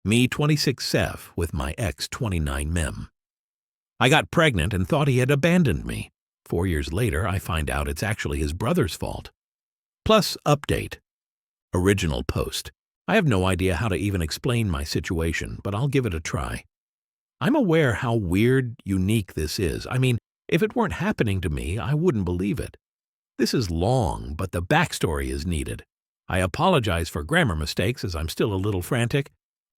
Me 26 Seth with my ex 29 Mem. I got pregnant and thought he had abandoned me. 4 years later, I find out it's actually his brother's fault. Plus, update. Original post. I have no idea how to even explain my situation, but I'll give it a try. I'm aware how weird, unique this is. I mean, if it weren't happening to me, I wouldn't believe it. This is long, but the backstory is needed. I apologize for grammar mistakes as I'm still a little frantic.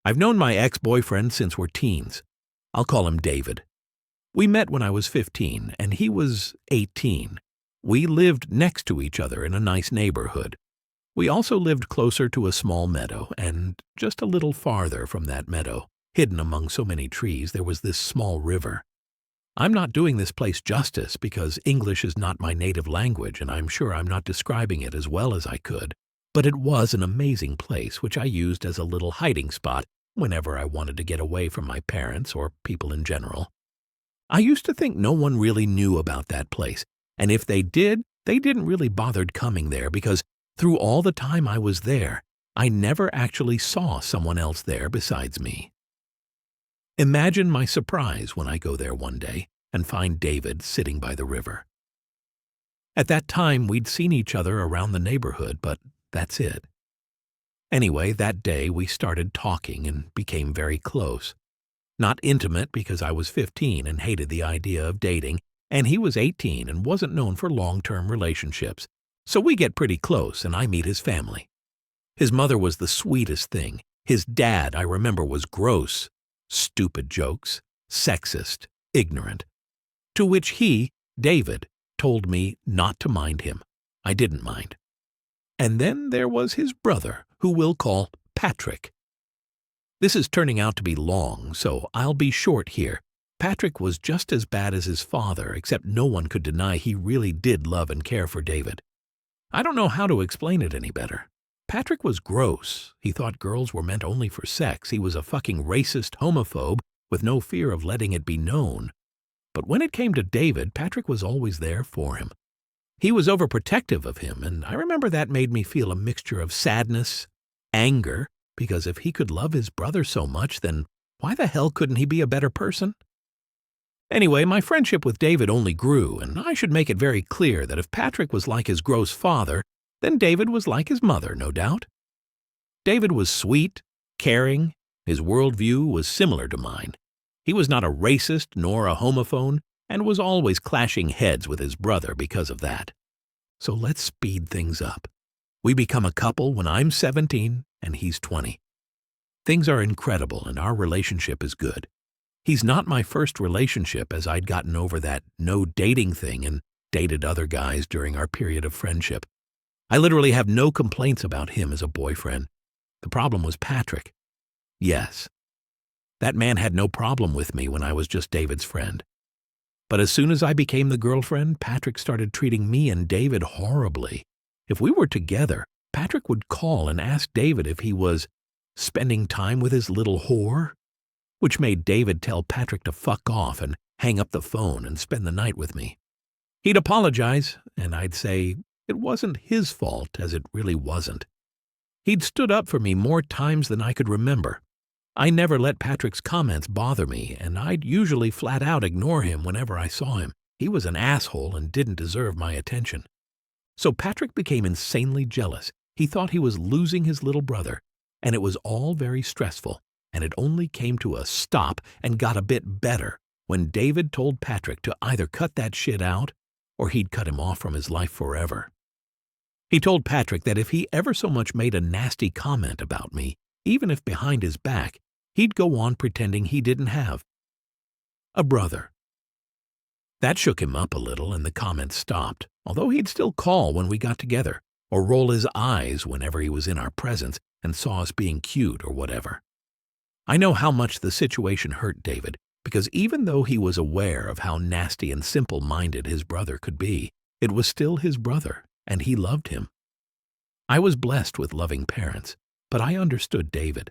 I've known my ex-boyfriend since we're teens. I'll call him David. We met when I was 15, and he was 18. We lived next to each other in a nice neighborhood. We also lived closer to a small meadow, and just a little farther from that meadow, hidden among so many trees, there was this small river. I'm not doing this place justice because English is not my native language, and I'm sure I'm not describing it as well as I could, but it was an amazing place which I used as a little hiding spot whenever I wanted to get away from my parents or people in general. I used to think no one really knew about that place, and if they did, they didn't really bother coming there because through all the time I was there, I never actually saw someone else there besides me. Imagine my surprise when I go there one day and find David sitting by the river. At that time, we'd seen each other around the neighborhood, but that's it. Anyway, that day we started talking and became very close. Not intimate because I was 15 and hated the idea of dating, and he was 18 and wasn't known for long-term relationships. So we get pretty close, and I meet his family. His mother was the sweetest thing. His dad, I remember, was gross, stupid jokes, sexist, ignorant. To which he, David, told me not to mind him. I didn't mind. And then there was his brother, who we'll call Patrick. This is turning out to be long, so I'll be short here. Patrick was just as bad as his father, except no one could deny he really did love and care for David. I don't know how to explain it any better. Patrick was gross. He thought girls were meant only for sex. He was a fucking racist homophobe with no fear of letting it be known. But when it came to David, Patrick was always there for him. He was overprotective of him, and I remember that made me feel a mixture of sadness, anger, because if he could love his brother so much, then why the hell couldn't he be a better person? Anyway, my friendship with David only grew, and I should make it very clear that if Patrick was like his gross father, then David was like his mother, no doubt. David was sweet, caring, his worldview was similar to mine. He was not a racist nor a homophobe, and was always clashing heads with his brother because of that. So let's speed things up. We become a couple when I'm 17 and he's 20. Things are incredible and our relationship is good. He's not my first relationship, as I'd gotten over that no dating thing and dated other guys during our period of friendship. I literally have no complaints about him as a boyfriend. The problem was Patrick. Yes, that man had no problem with me when I was just David's friend. But as soon as I became the girlfriend, Patrick started treating me and David horribly. If we were together, Patrick would call and ask David if he was spending time with his little whore, which made David tell Patrick to fuck off and hang up the phone and spend the night with me. He'd apologize, and I'd say it wasn't his fault, as it really wasn't. He'd stood up for me more times than I could remember. I never let Patrick's comments bother me, and I'd usually flat out ignore him whenever I saw him. He was an asshole and didn't deserve my attention. So Patrick became insanely jealous. He thought he was losing his little brother, and it was all very stressful. And it only came to a stop and got a bit better when David told Patrick to either cut that shit out or he'd cut him off from his life forever. He told Patrick that if he ever so much made a nasty comment about me, even if behind his back, he'd go on pretending he didn't have a brother. That shook him up a little and the comments stopped, although he'd still call when we got together or roll his eyes whenever he was in our presence and saw us being cute or whatever. I know how much the situation hurt David, because even though he was aware of how nasty and simple-minded his brother could be, it was still his brother, and he loved him. I was blessed with loving parents, but I understood David.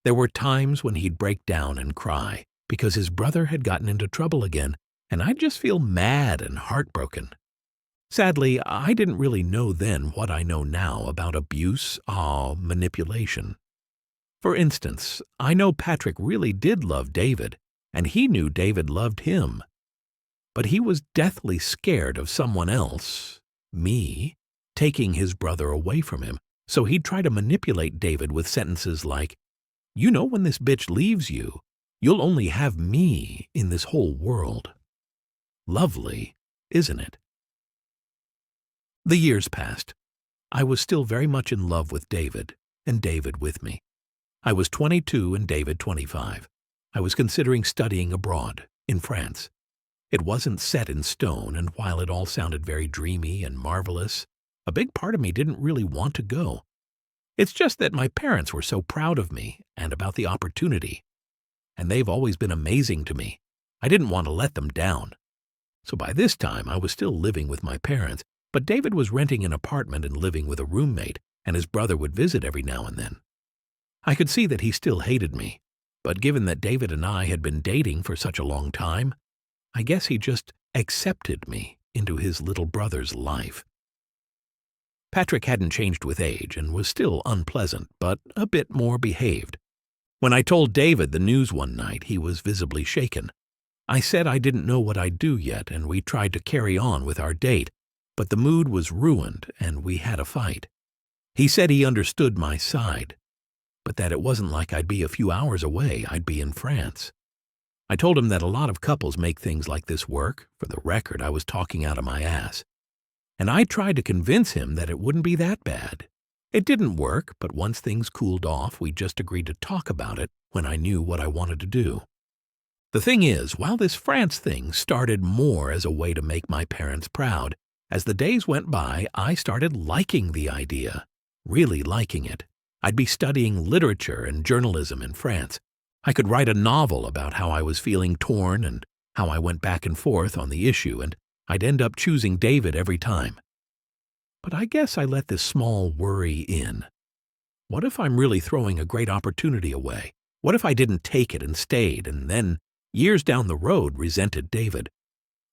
There were times when he'd break down and cry because his brother had gotten into trouble again, and I'd just feel mad and heartbroken. Sadly, I didn't really know then what I know now about abuse or manipulation. For instance, I know Patrick really did love David, and he knew David loved him. But he was deathly scared of someone else, me, taking his brother away from him, so he'd try to manipulate David with sentences like, "You know when this bitch leaves you, you'll only have me in this whole world." Lovely, isn't it? The years passed. I was still very much in love with David, and David with me. I was 22 and David 25. I was considering studying abroad, in France. It wasn't set in stone, and while it all sounded very dreamy and marvelous, a big part of me didn't really want to go. It's just that my parents were so proud of me and about the opportunity, and they've always been amazing to me. I didn't want to let them down. So by this time, I was still living with my parents, but David was renting an apartment and living with a roommate, and his brother would visit every now and then. I could see that he still hated me, but given that David and I had been dating for such a long time, I guess he just accepted me into his little brother's life. Patrick hadn't changed with age and was still unpleasant, but a bit more behaved. When I told David the news one night, he was visibly shaken. I said I didn't know what I'd do yet, and we tried to carry on with our date, but the mood was ruined and we had a fight. He said he understood my side, but that it wasn't like I'd be a few hours away, I'd be in France. I told him that a lot of couples make things like this work. For the record, I was talking out of my ass. And I tried to convince him that it wouldn't be that bad. It didn't work, but once things cooled off, we just agreed to talk about it when I knew what I wanted to do. The thing is, while this France thing started more as a way to make my parents proud, as the days went by, I started liking the idea, really liking it. I'd be studying literature and journalism in France. I could write a novel about how I was feeling torn and how I went back and forth on the issue, and I'd end up choosing David every time. But I guess I let this small worry in. What if I'm really throwing a great opportunity away? What if I didn't take it and stayed, and then, years down the road, resented David?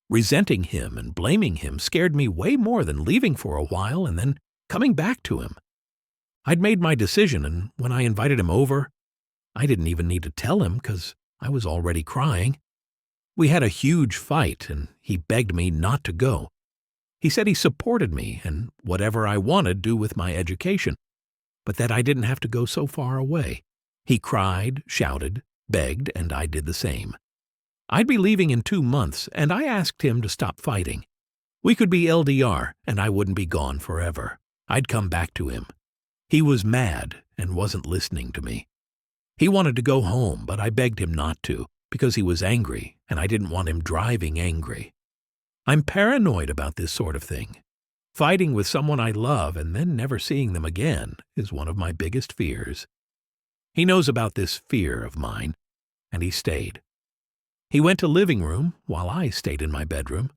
Resenting him and blaming him scared me way more than leaving for a while and then coming back to him. I'd made my decision, and when I invited him over, I didn't even need to tell him because I was already crying. We had a huge fight, and he begged me not to go. He said he supported me and whatever I wanted do with my education, but that I didn't have to go so far away. He cried, shouted, begged, and I did the same. I'd be leaving in 2 months, and I asked him to stop fighting. We could be LDR, and I wouldn't be gone forever. I'd come back to him. He was mad and wasn't listening to me. He wanted to go home, but I begged him not to, because he was angry, and I didn't want him driving angry. I'm paranoid about this sort of thing. Fighting with someone I love and then never seeing them again is one of my biggest fears. He knows about this fear of mine, and he stayed. He went to living room while I stayed in my bedroom.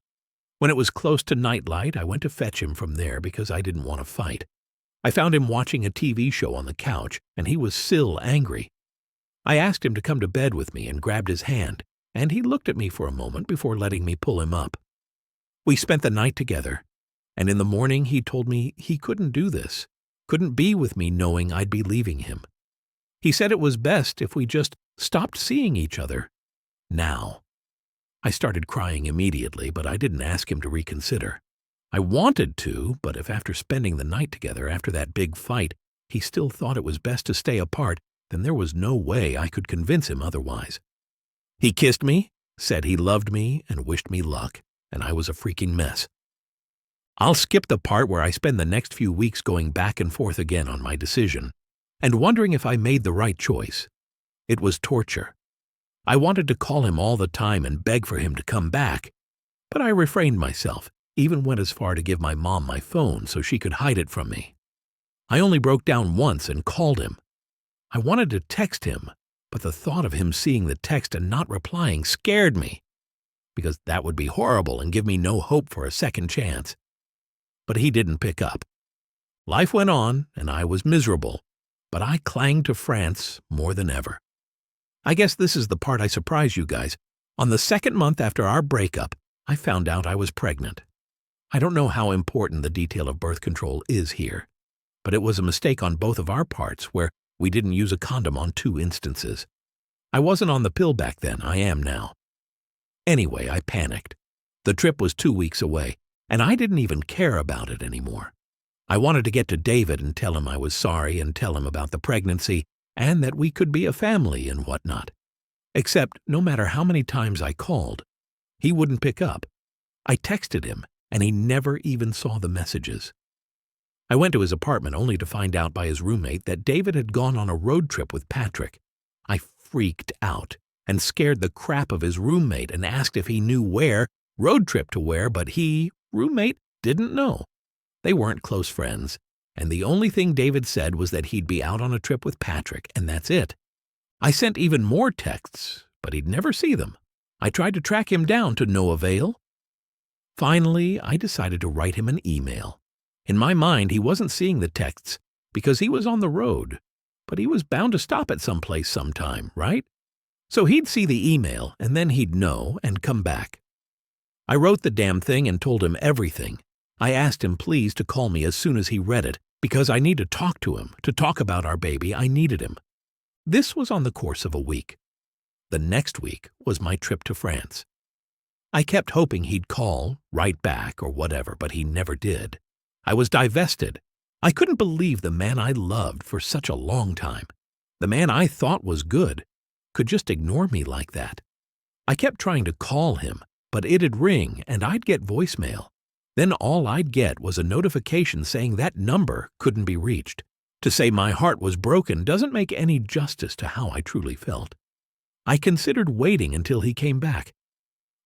When it was close to nightlight, I went to fetch him from there because I didn't want to fight. I found him watching a TV show on the couch, and he was still angry. I asked him to come to bed with me and grabbed his hand, and he looked at me for a moment before letting me pull him up. We spent the night together, and in the morning he told me he couldn't do this, couldn't be with me knowing I'd be leaving him. He said it was best if we just stopped seeing each other now. I started crying immediately, but I didn't ask him to reconsider. I wanted to, but if after spending the night together after that big fight, he still thought it was best to stay apart, then there was no way I could convince him otherwise. He kissed me, said he loved me, and wished me luck, and I was a freaking mess. I'll skip the part where I spend the next few weeks going back and forth again on my decision, and wondering if I made the right choice. It was torture. I wanted to call him all the time and beg for him to come back, but I refrained myself, even went as far to give my mom my phone so she could hide it from me. I only broke down once and called him. I wanted to text him, but the thought of him seeing the text and not replying scared me, because that would be horrible and give me no hope for a second chance. But he didn't pick up. Life went on, and I was miserable, but I clanged to France more than ever. I guess this is the part I surprise you guys. On the 2nd month after our breakup, I found out I was pregnant. I don't know how important the detail of birth control is here, but it was a mistake on both of our parts where We didn't use a condom on 2 instances. I wasn't on the pill back then, I am now. Anyway, I panicked. The trip was 2 weeks away, and I didn't even care about it anymore. I wanted to get to David and tell him I was sorry and tell him about the pregnancy and that we could be a family and whatnot. Except no matter how many times I called, he wouldn't pick up. I texted him, and he never even saw the messages. I went to his apartment only to find out by his roommate that David had gone on a road trip with Patrick. I freaked out and scared the crap of his roommate and asked if he knew where, road trip to where, but he, roommate, didn't know. They weren't close friends, and the only thing David said was that he'd be out on a trip with Patrick, and that's it. I sent even more texts, but he'd never see them. I tried to track him down to no avail. Finally, I decided to write him an email. In my mind, he wasn't seeing the texts because he was on the road, but he was bound to stop at some place sometime, right? So he'd see the email, and then he'd know and come back. I wrote the damn thing and told him everything. I asked him please to call me as soon as he read it, because I need to talk to him, to talk about our baby. I needed him. This was on the course of a week. The next week was my trip to France. I kept hoping he'd call, write back, or whatever, but he never did. I was divested. I couldn't believe the man I loved for such a long time, the man I thought was good, could just ignore me like that. I kept trying to call him, but it'd ring and I'd get voicemail. Then all I'd get was a notification saying that number couldn't be reached. To say my heart was broken doesn't make any justice to how I truly felt. I considered waiting until he came back.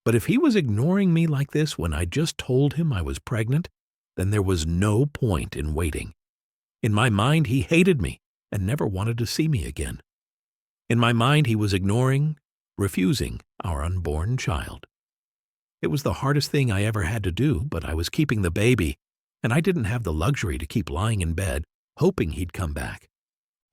But if he was ignoring me like this when I just told him I was pregnant, then there was no point in waiting. In my mind, he hated me and never wanted to see me again. In my mind, he was ignoring, refusing our unborn child. It was the hardest thing I ever had to do, but I was keeping the baby, and I didn't have the luxury to keep lying in bed, hoping he'd come back.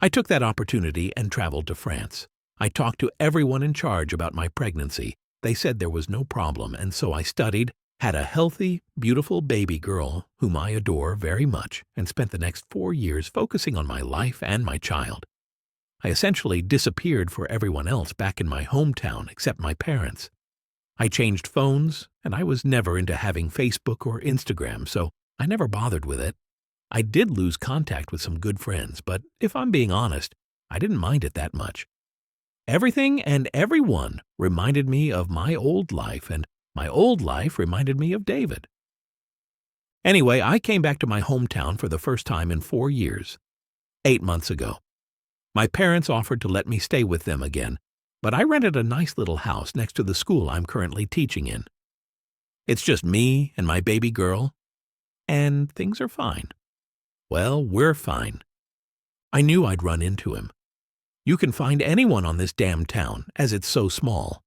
I took that opportunity and traveled to France. I talked to everyone in charge about my pregnancy. They said there was no problem, and so I studied, had a healthy, beautiful baby girl whom I adore very much, and spent the next 4 years focusing on my life and my child. I essentially disappeared for everyone else back in my hometown except my parents. I changed phones, and I was never into having Facebook or Instagram, so I never bothered with it. I did lose contact with some good friends, but if I'm being honest, I didn't mind it that much. Everything and everyone reminded me of my old life, and my old life reminded me of David. Anyway, I came back to my hometown for the first time in 4 years, 8 months ago. My parents offered to let me stay with them again, but I rented a nice little house next to the school I'm currently teaching in. It's just me and my baby girl, and things are fine. Well, we're fine. I knew I'd run into him. You can find anyone on this damn town, as it's so small.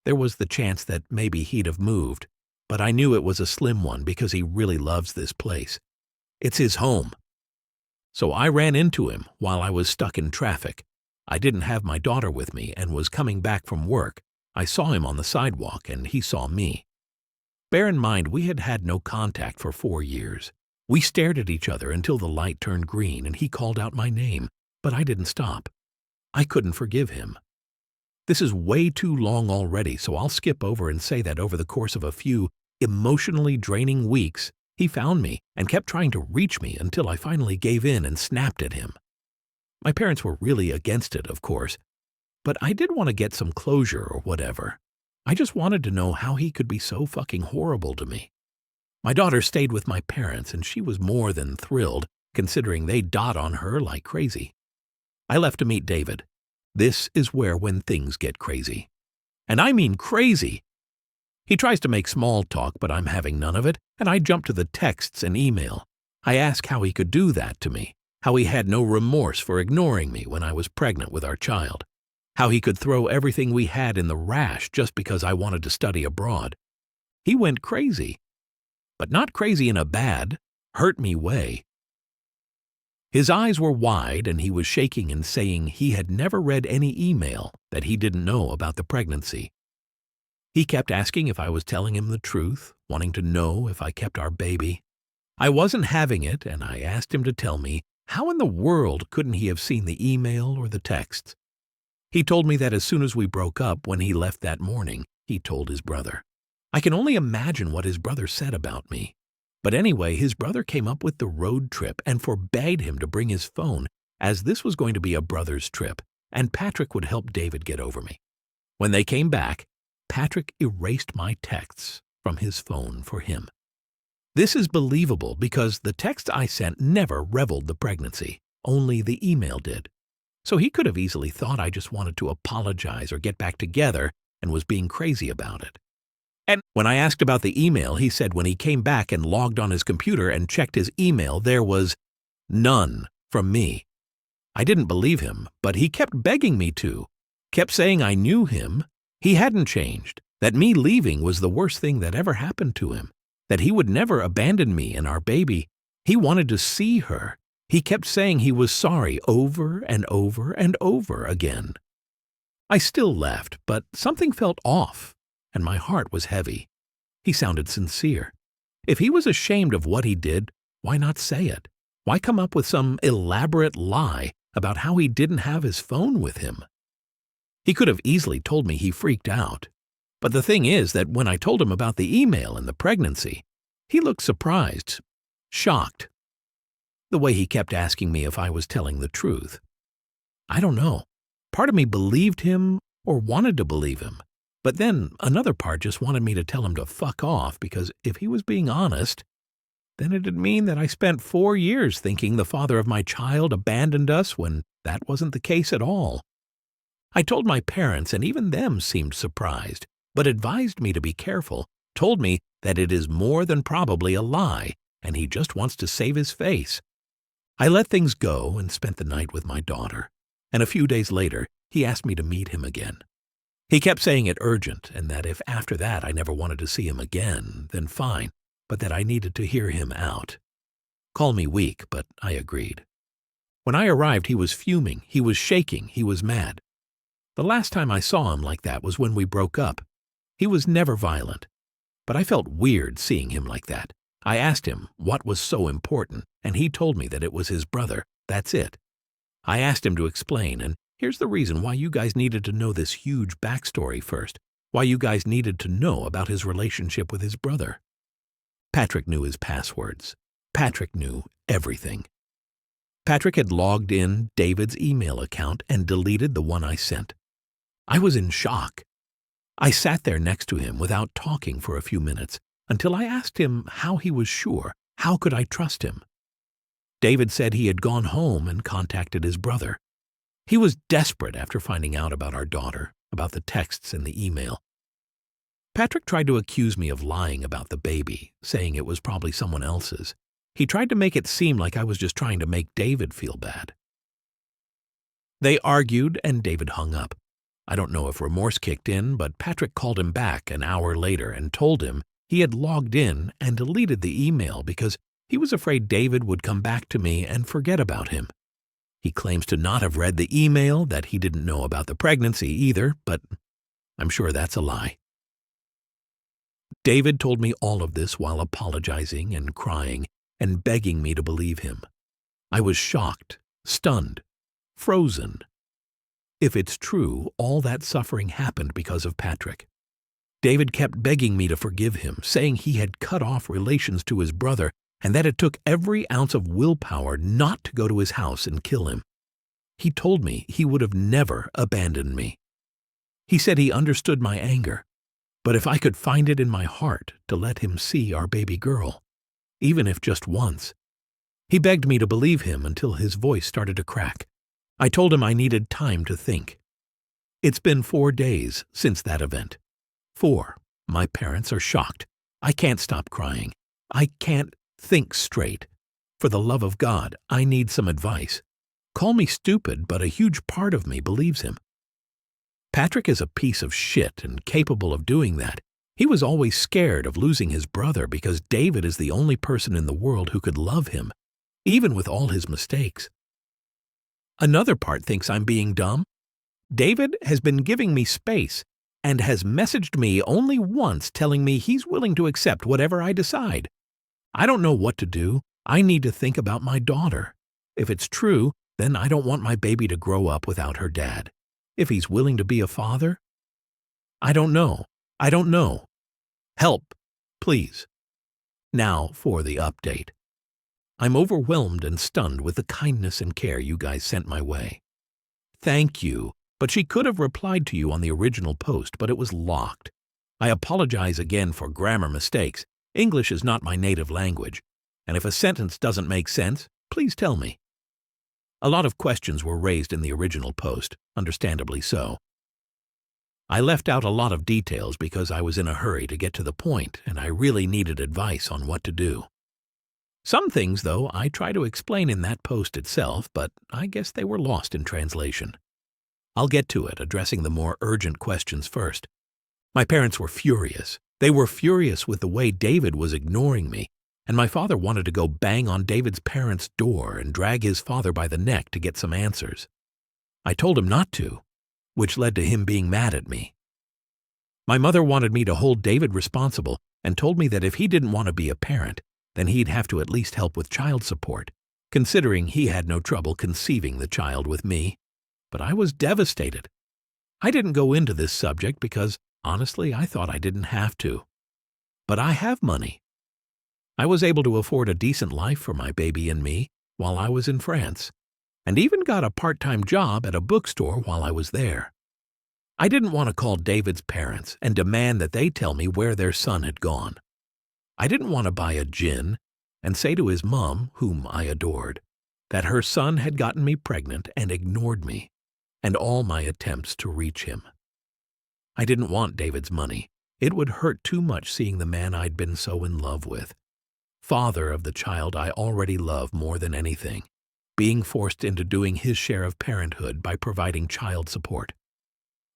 There was the chance that maybe he'd have moved, but I knew it was a slim one because he really loves this place. It's his home. So I ran into him while I was stuck in traffic. I didn't have my daughter with me and was coming back from work. I saw him on the sidewalk and he saw me. Bear in mind, we had had no contact for 4 years. We stared at each other until the light turned green and he called out my name, but I didn't stop. I couldn't forgive him. This is way too long already, so I'll skip over and say that over the course of a few emotionally draining weeks, he found me and kept trying to reach me until I finally gave in and snapped at him. My parents were really against it, of course, but I did want to get some closure or whatever. I just wanted to know how he could be so fucking horrible to me. My daughter stayed with my parents, and she was more than thrilled, considering they dot on her like crazy. I left to meet David. This is when things get crazy. And I mean crazy. He tries to make small talk, but I'm having none of it, and I jump to the texts and email. I ask how he could do that to me, how he had no remorse for ignoring me when I was pregnant with our child, how he could throw everything we had in the trash just because I wanted to study abroad. He went crazy, but not crazy in a bad, hurt me way. His eyes were wide and he was shaking and saying he had never read any email that he didn't know about the pregnancy. He kept asking if I was telling him the truth, wanting to know if I kept our baby. I wasn't having it, and I asked him to tell me How in the world couldn't he have seen the email or the texts? He told me that as soon as we broke up, when he left that morning, he told his brother. I can only imagine what his brother said about me. But anyway, his brother came up with the road trip and forbade him to bring his phone, as this was going to be a brother's trip, and Patrick would help David get over me. When they came back, Patrick erased my texts from his phone for him. This is believable because the text I sent never reveled the pregnancy, only the email did. So he could have easily thought I just wanted to apologize or get back together and was being crazy about it. And when I asked about the email, he said when he came back and logged on his computer and checked his email, there was none from me. I didn't believe him, but he kept begging me to, kept saying I knew him, he hadn't changed, that me leaving was the worst thing that ever happened to him, that he would never abandon me and our baby. He wanted to see her. He kept saying he was sorry over and over and over again. I still left, but something felt off, and my heart was heavy. He sounded sincere. If he was ashamed of what he did, why not say it? Why come up with some elaborate lie about how he didn't have his phone with him? He could have easily told me he freaked out. But the thing is that when I told him about the email and the pregnancy, he looked surprised, shocked. The way he kept asking me if I was telling the truth. I don't know. Part of me believed him or wanted to believe him. But then another part just wanted me to tell him to fuck off because if he was being honest, then it'd mean that I spent 4 years thinking the father of my child abandoned us when that wasn't the case at all. I told my parents and even them seemed surprised, but advised me to be careful, told me that it is more than probably a lie and he just wants to save his face. I let things go and spent the night with my daughter, and a few days later he asked me to meet him again. He kept saying it urgent and that if after that I never wanted to see him again, then fine, but that I needed to hear him out. Call me weak, but I agreed. When I arrived, he was fuming, he was shaking, he was mad. The last time I saw him like that was when we broke up. He was never violent, but I felt weird seeing him like that. I asked him what was so important, and he told me that it was his brother. That's it. I asked him to explain, and here's the reason why you guys needed to know this huge backstory first, why you guys needed to know about his relationship with his brother. Patrick knew his passwords. Patrick knew everything. Patrick had logged in David's email account and deleted the one I sent. I was in shock. I sat there next to him without talking for a few minutes until I asked him how he was sure. How could I trust him? David said he had gone home and contacted his brother. He was desperate after finding out about our daughter, about the texts and the email. Patrick tried to accuse me of lying about the baby, saying it was probably someone else's. He tried to make it seem like I was just trying to make David feel bad. They argued and David hung up. I don't know if remorse kicked in, but Patrick called him back an hour later and told him he had logged in and deleted the email because he was afraid David would come back to me and forget about him. He claims to not have read the email, that he didn't know about the pregnancy either, but I'm sure that's a lie. David told me all of this while apologizing and crying and begging me to believe him. I was shocked, stunned, frozen. If it's true, all that suffering happened because of Patrick. David kept begging me to forgive him, saying he had cut off relations to his brother and that it took every ounce of willpower not to go to his house and kill him. He told me he would have never abandoned me. He said he understood my anger, but if I could find it in my heart to let him see our baby girl, even if just once. He begged me to believe him until his voice started to crack. I told him I needed time to think. It's been 4 days since that event. 4. My parents are shocked. I can't stop crying. I can't think straight. For the love of God, I need some advice. Call me stupid, but a huge part of me believes him. Patrick is a piece of shit and capable of doing that. He was always scared of losing his brother because David is the only person in the world who could love him, even with all his mistakes. Another part thinks I'm being dumb. David has been giving me space and has messaged me only once telling me he's willing to accept whatever I decide. I don't know what to do. I need to think about my daughter. If it's true, then I don't want my baby to grow up without her dad. If he's willing to be a father, I don't know. I don't know. Help, please. Now for the update. I'm overwhelmed and stunned with the kindness and care you guys sent my way. Thank you, but she could have replied to you on the original post, but it was locked. I apologize again for grammar mistakes. English is not my native language, and if a sentence doesn't make sense, please tell me. A lot of questions were raised in the original post, understandably so. I left out a lot of details because I was in a hurry to get to the point and I really needed advice on what to do. Some things, though, I try to explain in that post itself, but I guess they were lost in translation. I'll get to it, addressing the more urgent questions first. My parents were furious. They were furious with the way David was ignoring me, and my father wanted to go bang on David's parents' door and drag his father by the neck to get some answers. I told him not to, which led to him being mad at me. My mother wanted me to hold David responsible and told me that if he didn't want to be a parent, then he'd have to at least help with child support, considering he had no trouble conceiving the child with me. But I was devastated. I didn't go into this subject because, honestly, I thought I didn't have to. But I have money. I was able to afford a decent life for my baby and me while I was in France, and even got a part-time job at a bookstore while I was there. I didn't want to call David's parents and demand that they tell me where their son had gone. I didn't want to buy a gin and say to his mom, whom I adored, that her son had gotten me pregnant and ignored me and all my attempts to reach him. I didn't want David's money. It would hurt too much seeing the man I'd been so in love with, father of the child I already love more than anything, being forced into doing his share of parenthood by providing child support.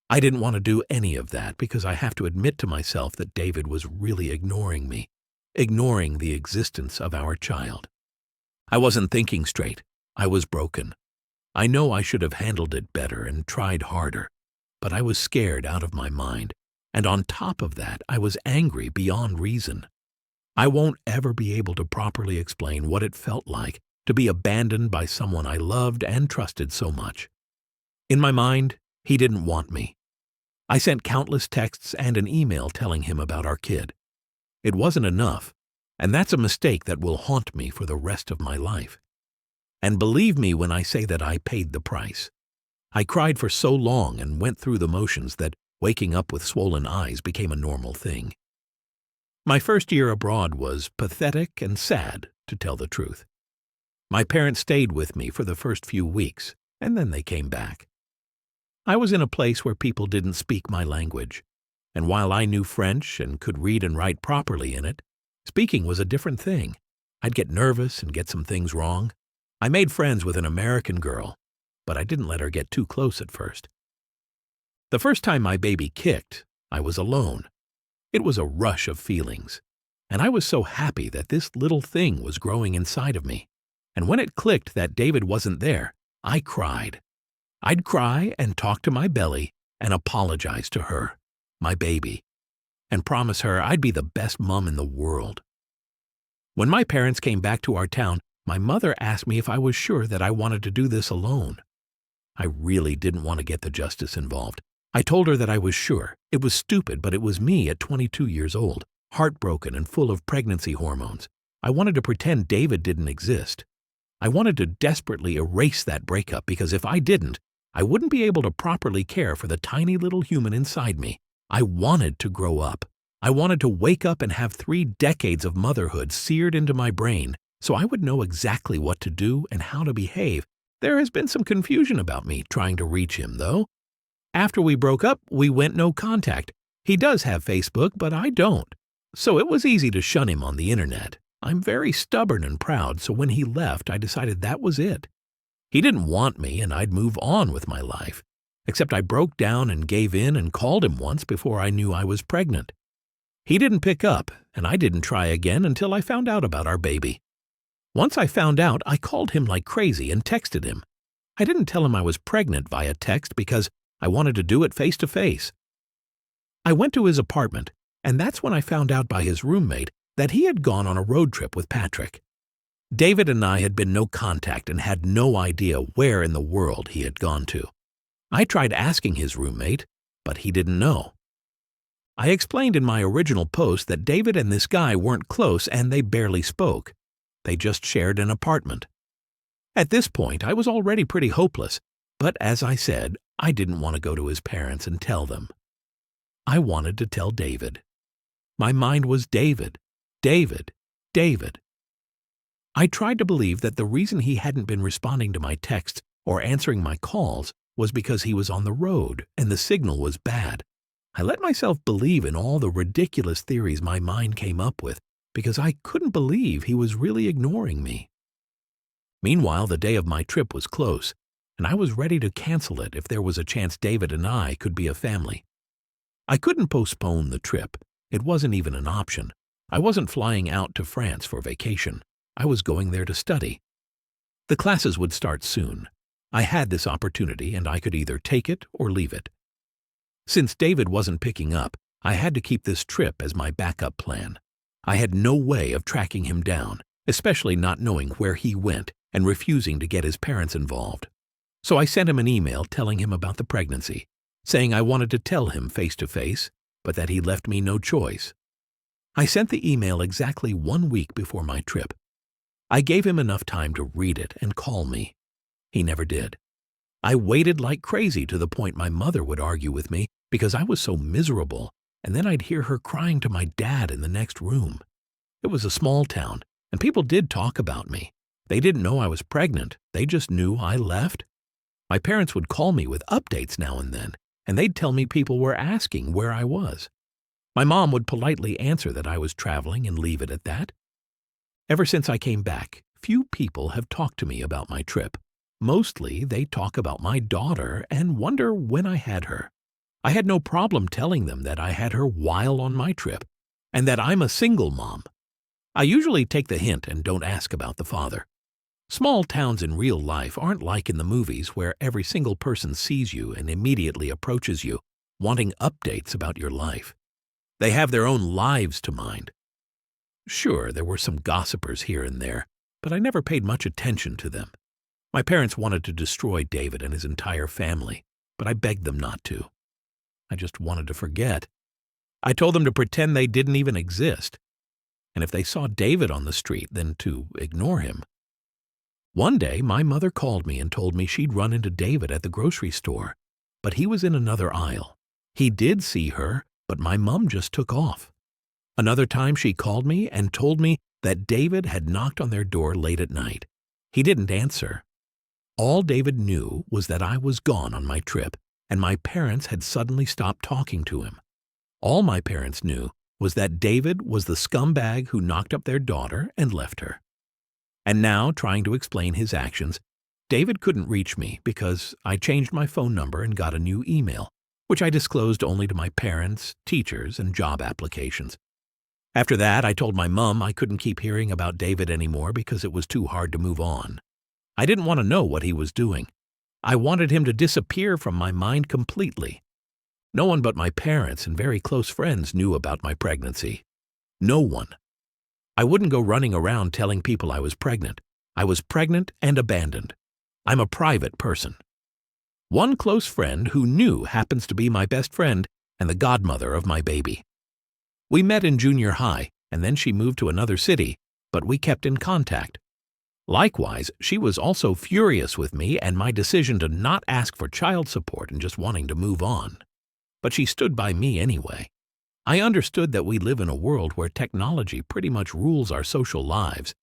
I didn't want to do any of that because I have to admit to myself that David was really ignoring me, ignoring the existence of our child. I wasn't thinking straight. I was broken. I know I should have handled it better and tried harder, but I was scared out of my mind, and on top of that, I was angry beyond reason. I won't ever be able to properly explain what it felt like to be abandoned by someone I loved and trusted so much. In my mind, he didn't want me. I sent countless texts and an email telling him about our kid. It wasn't enough, and that's a mistake that will haunt me for the rest of my life. And believe me when I say that I paid the price. I cried for so long and went through the motions that waking up with swollen eyes became a normal thing. My first year abroad was pathetic and sad, to tell the truth. My parents stayed with me for the first few weeks, and then they came back. I was in a place where people didn't speak my language, and while I knew French and could read and write properly in it, speaking was a different thing. I'd get nervous and get some things wrong. I made friends with an American girl, but I didn't let her get too close at first. The first time my baby kicked, I was alone. It was a rush of feelings, and I was so happy that this little thing was growing inside of me. And when it clicked that David wasn't there, I cried. I'd cry and talk to my belly and apologize to her, my baby, and promise her I'd be the best mom in the world. When my parents came back to our town, my mother asked me if I was sure that I wanted to do this alone. I really didn't want to get the justice involved. I told her that I was sure. It was stupid, but it was me at 22 years old, heartbroken and full of pregnancy hormones. I wanted to pretend David didn't exist. I wanted to desperately erase that breakup because if I didn't, I wouldn't be able to properly care for the tiny little human inside me. I wanted to grow up. I wanted to wake up and have 3 decades of motherhood seared into my brain so I would know exactly what to do and how to behave. There has been some confusion about me trying to reach him, though. After we broke up, we went no contact. He does have Facebook, but I don't. So it was easy to shun him on the internet. I'm very stubborn and proud, so when he left, I decided that was it. He didn't want me, and I'd move on with my life. Except I broke down and gave in and called him once before I knew I was pregnant. He didn't pick up, and I didn't try again until I found out about our baby. Once I found out, I called him like crazy and texted him. I didn't tell him I was pregnant via text because I wanted to do it face to face. I went to his apartment, and that's when I found out by his roommate that he had gone on a road trip with Patrick. David and I had been no contact and had no idea where in the world he had gone to. I tried asking his roommate, but he didn't know. I explained in my original post that David and this guy weren't close and they barely spoke. They just shared an apartment. At this point, I was already pretty hopeless, but as I said, I didn't want to go to his parents and tell them. I wanted to tell David. My mind was David, David, David. I tried to believe that the reason he hadn't been responding to my texts or answering my calls was because he was on the road and the signal was bad. I let myself believe in all the ridiculous theories my mind came up with because I couldn't believe he was really ignoring me. Meanwhile, the day of my trip was close, and I was ready to cancel it if there was a chance David and I could be a family. I couldn't postpone the trip. It wasn't even an option. I wasn't flying out to France for vacation. I was going there to study. The classes would start soon. I had this opportunity and I could either take it or leave it. Since David wasn't picking up, I had to keep this trip as my backup plan. I had no way of tracking him down, especially not knowing where he went and refusing to get his parents involved. So I sent him an email telling him about the pregnancy, saying I wanted to tell him face-to-face, but that he left me no choice. I sent the email exactly 1 week before my trip. I gave him enough time to read it and call me. He never did. I waited like crazy to the point my mother would argue with me because I was so miserable, and then I'd hear her crying to my dad in the next room. It was a small town, and people did talk about me. They didn't know I was pregnant. They just knew I left. My parents would call me with updates now and then, and they'd tell me people were asking where I was. My mom would politely answer that I was traveling and leave it at that. Ever since I came back, few people have talked to me about my trip. Mostly, they talk about my daughter and wonder when I had her. I had no problem telling them that I had her while on my trip, and that I'm a single mom. I usually take the hint and don't ask about the father. Small towns in real life aren't like in the movies where every single person sees you and immediately approaches you, wanting updates about your life. They have their own lives to mind. Sure, there were some gossipers here and there, but I never paid much attention to them. My parents wanted to destroy David and his entire family, but I begged them not to. I just wanted to forget. I told them to pretend they didn't even exist, and if they saw David on the street, then to ignore him. One day, my mother called me and told me she'd run into David at the grocery store, but he was in another aisle. He did see her, but my mom just took off. Another time she called me and told me that David had knocked on their door late at night. He didn't answer. All David knew was that I was gone on my trip, and my parents had suddenly stopped talking to him. All my parents knew was that David was the scumbag who knocked up their daughter and left her. And now, trying to explain his actions, David couldn't reach me because I changed my phone number and got a new email, which I disclosed only to my parents, teachers, and job applications. After that, I told my mom I couldn't keep hearing about David anymore because it was too hard to move on. I didn't want to know what he was doing. I wanted him to disappear from my mind completely. No one but my parents and very close friends knew about my pregnancy. No one. I wouldn't go running around telling people I was pregnant. I was pregnant and abandoned. I'm a private person. One close friend who knew happens to be my best friend and the godmother of my baby. We met in junior high, and then she moved to another city, but we kept in contact. Likewise, she was also furious with me and my decision to not ask for child support and just wanting to move on. But she stood by me anyway. I understood that we live in a world where technology pretty much rules our social lives.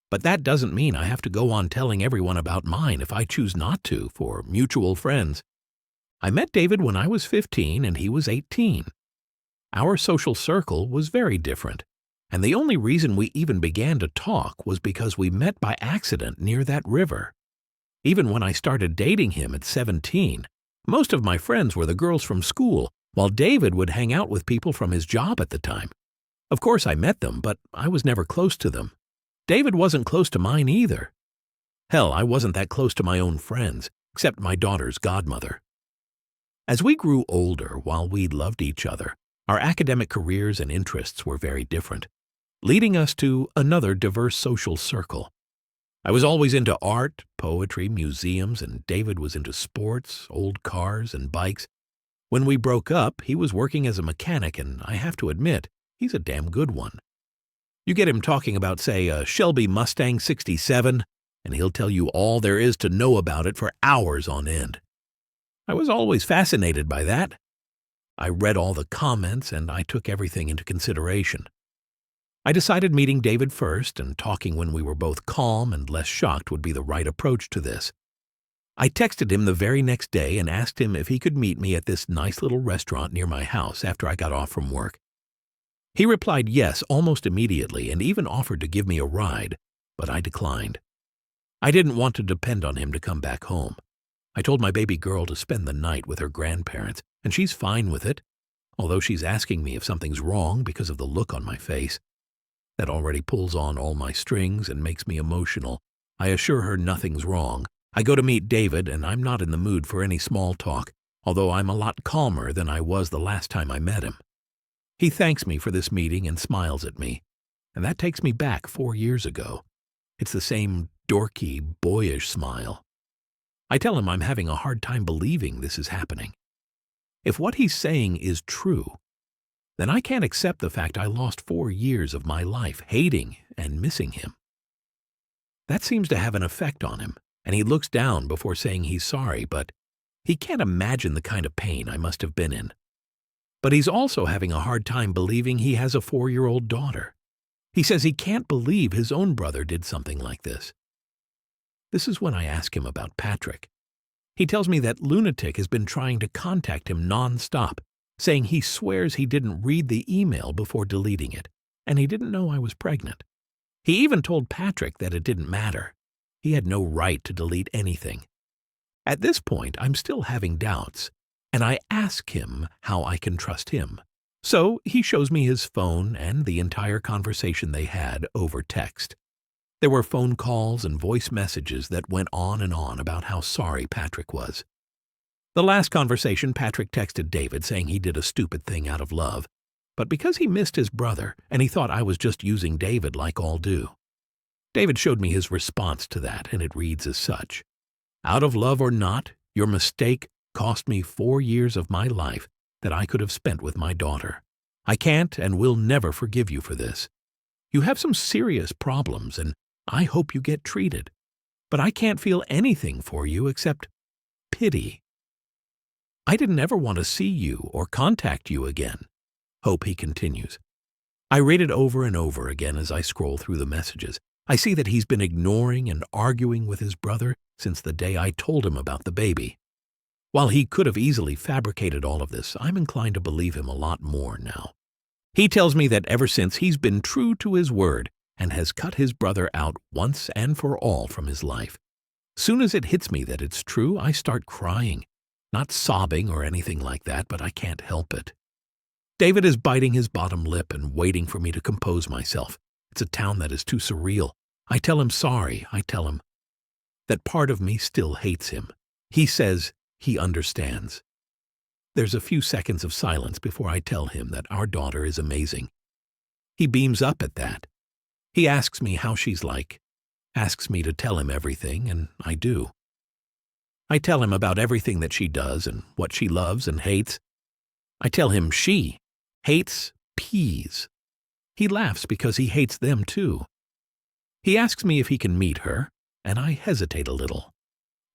But that doesn't mean I have to go on telling everyone about mine if I choose not to, for mutual friends. I met David when I was 15 and he was 18. Our social circle was very different, and the only reason we even began to talk was because we met by accident near that river. Even when I started dating him at 17, most of my friends were the girls from school, while David would hang out with people from his job at the time. Of course I met them, but I was never close to them. David wasn't close to mine either. Hell, I wasn't that close to my own friends, except my daughter's godmother. As we grew older, while we loved each other, our academic careers and interests were very different, leading us to another diverse social circle. I was always into art, poetry, museums, and David was into sports, old cars, and bikes. When we broke up, he was working as a mechanic, and I have to admit, he's a damn good one. You get him talking about, say, a Shelby Mustang 67, and he'll tell you all there is to know about it for hours on end. I was always fascinated by that. I read all the comments, and I took everything into consideration. I decided meeting David first and talking when we were both calm and less shocked would be the right approach to this. I texted him the very next day and asked him if he could meet me at this nice little restaurant near my house after I got off from work. He replied yes almost immediately and even offered to give me a ride, but I declined. I didn't want to depend on him to come back home. I told my baby girl to spend the night with her grandparents, and she's fine with it, although she's asking me if something's wrong because of the look on my face. That already pulls on all my strings and makes me emotional. I assure her nothing's wrong. I go to meet David, and I'm not in the mood for any small talk, although I'm a lot calmer than I was the last time I met him. He thanks me for this meeting and smiles at me, and that takes me back 4 years ago. It's the same dorky, boyish smile. I tell him I'm having a hard time believing this is happening. If what he's saying is true, then I can't accept the fact I lost 4 years of my life hating and missing him. That seems to have an effect on him, and he looks down before saying he's sorry, but he can't imagine the kind of pain I must have been in. But he's also having a hard time believing he has a 4-year-old daughter. He says he can't believe his own brother did something like this. This is when I ask him about Patrick. He tells me that lunatic has been trying to contact him nonstop, saying he swears he didn't read the email before deleting it, and he didn't know I was pregnant. He even told Patrick that it didn't matter. He had no right to delete anything. At this point, I'm still having doubts, and I ask him how I can trust him. So he shows me his phone and the entire conversation they had over text. There were phone calls and voice messages that went on and on about how sorry Patrick was. The last conversation, Patrick texted David saying he did a stupid thing out of love, but because he missed his brother and he thought I was just using David like all do. David showed me his response to that, and it reads as such. Out of love or not, your mistake cost me 4 years of my life that I could have spent with my daughter. I can't and will never forgive you for this. You have some serious problems, and I hope you get treated. But I can't feel anything for you except pity. I didn't ever want to see you or contact you again. Hope he continues. I read it over and over again as I scroll through the messages. I see that he's been ignoring and arguing with his brother since the day I told him about the baby. While he could have easily fabricated all of this, I'm inclined to believe him a lot more now. He tells me that ever since he's been true to his word and has cut his brother out once and for all from his life. Soon as it hits me that it's true, I start crying. Not sobbing or anything like that, but I can't help it. David is biting his bottom lip and waiting for me to compose myself. It's a town that is too surreal. I tell him sorry. I tell him that part of me still hates him. He says he understands. There's a few seconds of silence before I tell him that our daughter is amazing. He beams up at that. He asks me how she's like, asks me to tell him everything, and I do. I tell him about everything that she does and what she loves and hates. I tell him she hates peas. He laughs because he hates them too. He asks me if he can meet her, and I hesitate a little.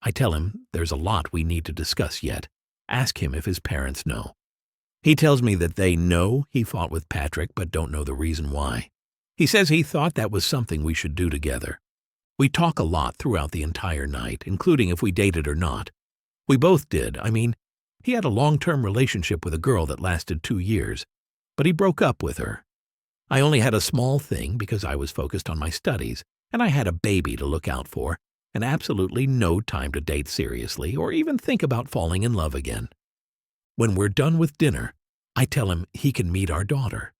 I tell him there's a lot we need to discuss yet. Ask him if his parents know. He tells me that they know he fought with Patrick but don't know the reason why. He says he thought that was something we should do together. We talk a lot throughout the entire night, including if we dated or not. We both did. I mean, he had a long-term relationship with a girl that lasted 2 years, but he broke up with her. I only had a small thing because I was focused on my studies, and I had a baby to look out for, and absolutely no time to date seriously or even think about falling in love again. When we're done with dinner, I tell him he can meet our daughter.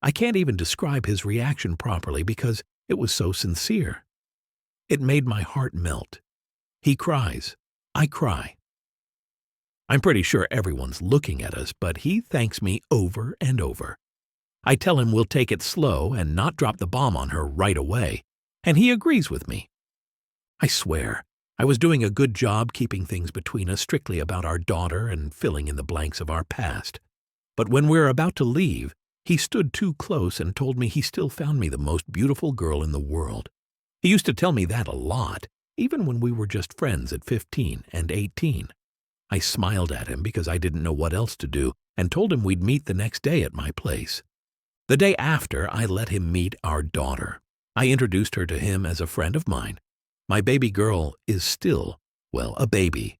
I can't even describe his reaction properly because it was so sincere. It made my heart melt. He cries. I cry. I'm pretty sure everyone's looking at us, but he thanks me over and over. I tell him we'll take it slow and not drop the bomb on her right away, and he agrees with me. I swear, I was doing a good job keeping things between us strictly about our daughter and filling in the blanks of our past. But when we were about to leave, he stood too close and told me he still found me the most beautiful girl in the world. He used to tell me that a lot, even when we were just friends at 15 and 18. I smiled at him because I didn't know what else to do and told him we'd meet the next day at my place. The day after, I let him meet our daughter. I introduced her to him as a friend of mine. My baby girl is still, well, a baby.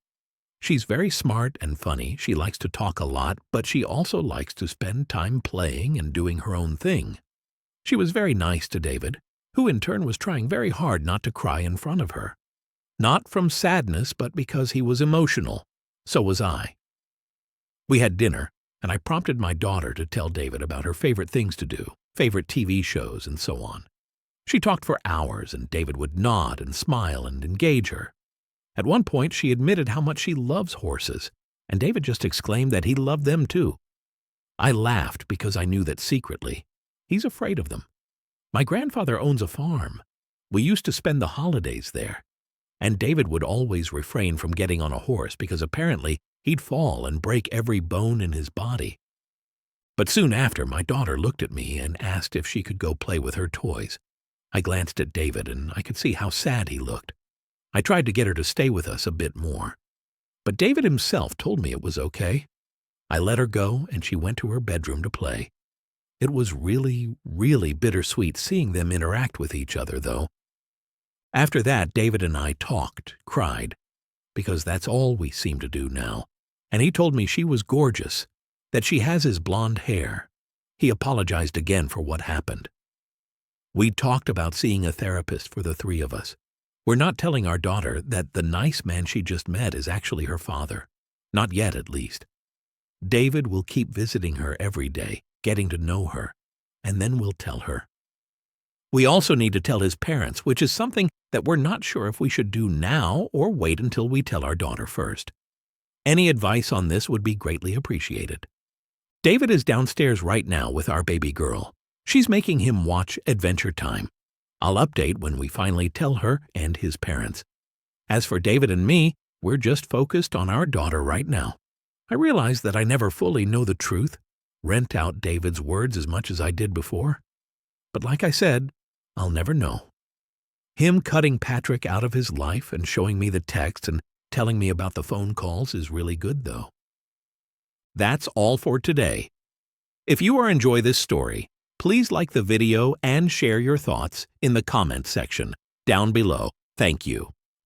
She's very smart and funny. She likes to talk a lot, but she also likes to spend time playing and doing her own thing. She was very nice to David, who in turn was trying very hard not to cry in front of her. Not from sadness, but because he was emotional. So was I. We had dinner, and I prompted my daughter to tell David about her favorite things to do, favorite TV shows, and so on. She talked for hours, and David would nod and smile and engage her. At one point, she admitted how much she loves horses, and David just exclaimed that he loved them too. I laughed because I knew that secretly, he's afraid of them. My grandfather owns a farm. We used to spend the holidays there, and David would always refrain from getting on a horse because apparently he'd fall and break every bone in his body. But soon after, my daughter looked at me and asked if she could go play with her toys. I glanced at David, and I could see how sad he looked. I tried to get her to stay with us a bit more. But David himself told me it was okay. I let her go, and she went to her bedroom to play. It was really, really bittersweet seeing them interact with each other, though. After that, David and I talked, cried, because that's all we seem to do now. And he told me she was gorgeous, that she has his blonde hair. He apologized again for what happened. We talked about seeing a therapist for the three of us. We're not telling our daughter that the nice man she just met is actually her father. Not yet, at least. David will keep visiting her every day, getting to know her, and then we'll tell her. We also need to tell his parents, which is something that we're not sure if we should do now or wait until we tell our daughter first. Any advice on this would be greatly appreciated. David is downstairs right now with our baby girl. She's making him watch Adventure Time. I'll update when we finally tell her and his parents. As for David and me, we're just focused on our daughter right now. I realize that I never fully know the truth, rent out David's words as much as I did before. But like I said, I'll never know. Him cutting Patrick out of his life and showing me the text and telling me about the phone calls is really good, though. That's all for today. If you are enjoying this story, please like the video and share your thoughts in the comments section down below. Thank you.